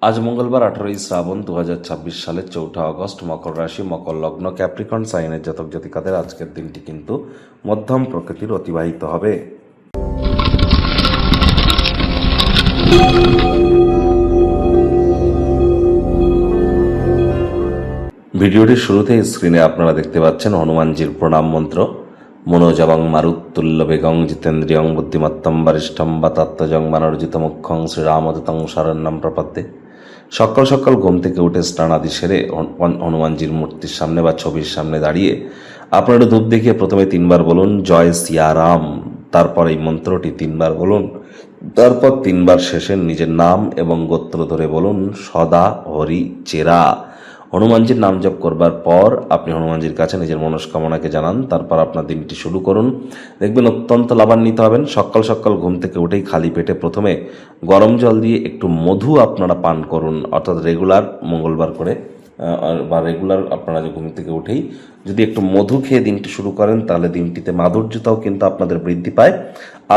আজ মঙ্গলবার 18ই শ্রাবণ 2026 সালের 4 আগস্ট, মকর রাশি, মকর লগ্ন, ক্যাপ্রিকন সাইনের জাতক জাতিকাদের আজকের দিনটি কিন্তু মধ্যম প্রকৃতির অতিবাহিত হবে। ভিডিওটির শুরুতে স্ক্রিনে আপনারা দেখতে পাচ্ছেন হনুমানজির প্রণাম মন্ত্র। মনোজবং মারুত্তুল্য বেগং জিতেন্দ্রিয়ং বুদ্ধিমত্তম বরিষ্ঠম বাতাত্মজং বানর্জিত মুখ্যং শ্রীরামদূতং শরণ্যম প্রপদ্যে। সকাল সকাল ঘুম থেকে উঠে স্নানাদি সেরে হনুমানজির মূর্তির সামনে বা ছবির সামনে দাঁড়িয়ে আপনারা ধূপ দেখিয়ে প্রথমে 3বার বলুন জয় সিয়ারাম। তারপর এই মন্ত্রটি 3বার বলুন। তারপর 3বার শেষে নিজের নাম এবং গোত্র ধরে বলুন সদা হরি চেরা। হনুমানজির নাম জপ করবার পর আপনি হনুমানজির কাছে নিজের মনস্কামনাকে জানান। তারপর আপনার দিনটি শুরু করুন, দেখবেন অত্যন্ত লাভান্বিত হবেন। সকাল সকাল ঘুম থেকে উঠেই খালি পেটে প্রথমে গরম জল দিয়ে একটু মধু আপনারা পান করুন, অর্থাৎ রেগুলার মঙ্গলবার করে বা রেগুলার আপনারা যে ঘুম থেকে উঠেই যদি একটু মধু খেয়ে দিনটি শুরু করেন তাহলে দিনটিতে মাধুর্যতাও কিন্তু আপনাদের বৃদ্ধি পায়।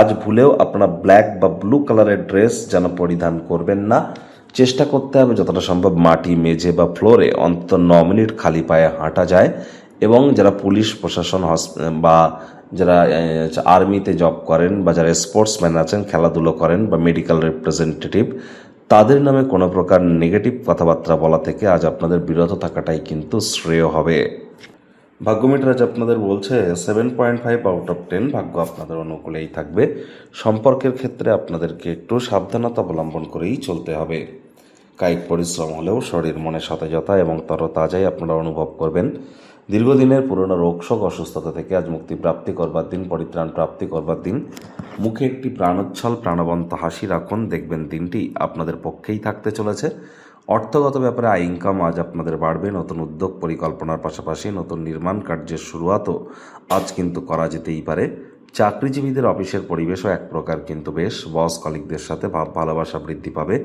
আজ ভুলেও আপনারা ব্ল্যাক বা ব্লু কালারের ড্রেস যেন পরিধান করবেন না। চেষ্টা করতে হবে যতটা সম্ভব মাটি, মেঝে বা ফ্লোরে অন্তত 9 মিনিট খালি পায়ে হাঁটা যায়। এবং যারা পুলিশ প্রশাসন বা যারা আর্মিতে জব করেন বা যারা স্পোর্টসম্যান আছেন, খেলাধুলো করেন বা মেডিকেল রিপ্রেজেন্টেটিভ, তাদের নামে কোনো প্রকার নেগেটিভ কথাবার্তা বলা থেকে আজ আপনাদের বিরত থাকাটাই কিন্তু শ্রেয় হবে। ভাগ্যমিটার আজ আপনাদের বলছে 7.5 আউট অফ 10, ভাগ্য আপনাদের অনুকূলেই থাকবে। সম্পর্কের ক্ষেত্রে আপনাদেরকে একটু সাবধানতা অবলম্বন করেই চলতে হবে। কায়িক পরিশ্রম হলেও শরীর মনে সতেজতা এবং তরতাজাই আপনারা অনুভব করবেন। দীর্ঘদিনের পুরনো রোগশোক অসুস্থতা থেকে আজ মুক্তি প্রাপ্তি করবার দিন, পরিত্রাণ প্রাপ্তি করবার দিন। মুখে একটি প্রাণোচ্ছল প্রাণবন্ত হাসি রাখুন, দেখবেন দিনটি আপনাদের পক্ষেই থাকতে চলেছে। অর্থগত ব্যাপারে আয় ইনকাম আজ আপনাদের বাড়বে। নতুন উদ্যোগ পরিকল্পনার পাশাপাশি নতুন নির্মাণ কার্যের শুরুয়াতও আজ কিন্তু করা যেতেই পারে। চাকরিজীবীদের অফিসের পরিবেশও এক প্রকার কিন্তু বেশ। বস কলিগদের সাথে ভাব ভালোবাসা বৃদ্ধি পাবে।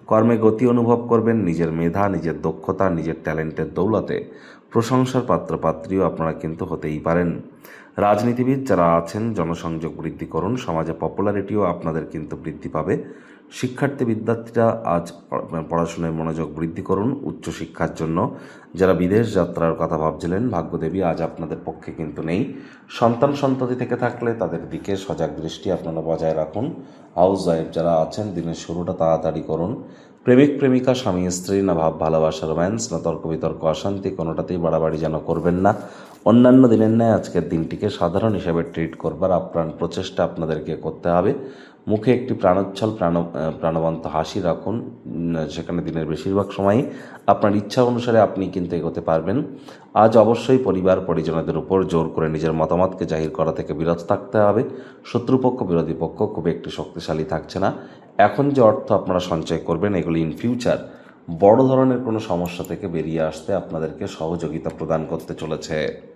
কর্মে গতি অনুভব করবেন। নিজের মেধা, নিজের দক্ষতা, নিজের ট্যালেন্টের দৌলতে প্রশংসার পাত্রপাত্রীও আপনারা কিন্তু হতেই পারেন। রাজনীতিবিদ যারা আছেন জনসংযোগ বৃদ্ধি করুন। সমাজে পপুলারিটিও আপনাদের কিন্তু বৃদ্ধি পাবে। বিদ্যার্থীরা আজ পড়াশোনায় মনোযোগ বৃদ্ধি করুন উচ্চশিক্ষার জন্য। যারা বিদেশ যাত্রার কথা ভাবছিলেন, ভাগ্যদেবী আজ আপনাদের পক্ষে কিন্তু নেই। সন্ততি থেকে থাকলে তাদের দিকে সজাগ দৃষ্টি আপনারা বজায় রাখুন। হাউস ওয়াইফ যারা আছেন দিনের শুরুটা তাড়াতাড়ি করুন। প্রেমিক প্রেমিকা, স্বামী স্ত্রী, না ভাব ভালোবাসা, রোম্যান্স, না তর্ক বিতর্ক অশান্তি, কোনোটাতেই বাড়াবাড়ি যেন করবেন না। অন্যান্য দিনের ন্যায় আজকের দিনটিকে সাধারণ হিসাবে ট্রিট করবার আপ্রাণ প্রচেষ্টা আপনাদেরকে করতে হবে। মুখে একটি প্রাণোচ্ছল প্রাণবন্ত হাসি রাখুন। সেখানে দিনের বেশিরভাগ সময়ই আপনার ইচ্ছা অনুসারে আপনি কিন্তু এগোতে পারবেন। আজ অবশ্যই পরিবার পরিজনদের উপর জোর করে নিজের মতামতকে জাহির করা থেকে বিরত থাকতে হবে। শত্রুপক্ষ বিরোধী পক্ষ খুব একটি শক্তিশালী থাকছে না। এখন যে অর্থ আপনারা সঞ্চয় করবেন এগুলি ইন ফিউচার বড় ধরনের কোনো সমস্যা থেকে বেরিয়ে আসতে আপনাদেরকে সহযোগিতা প্রদান করতে চলেছে।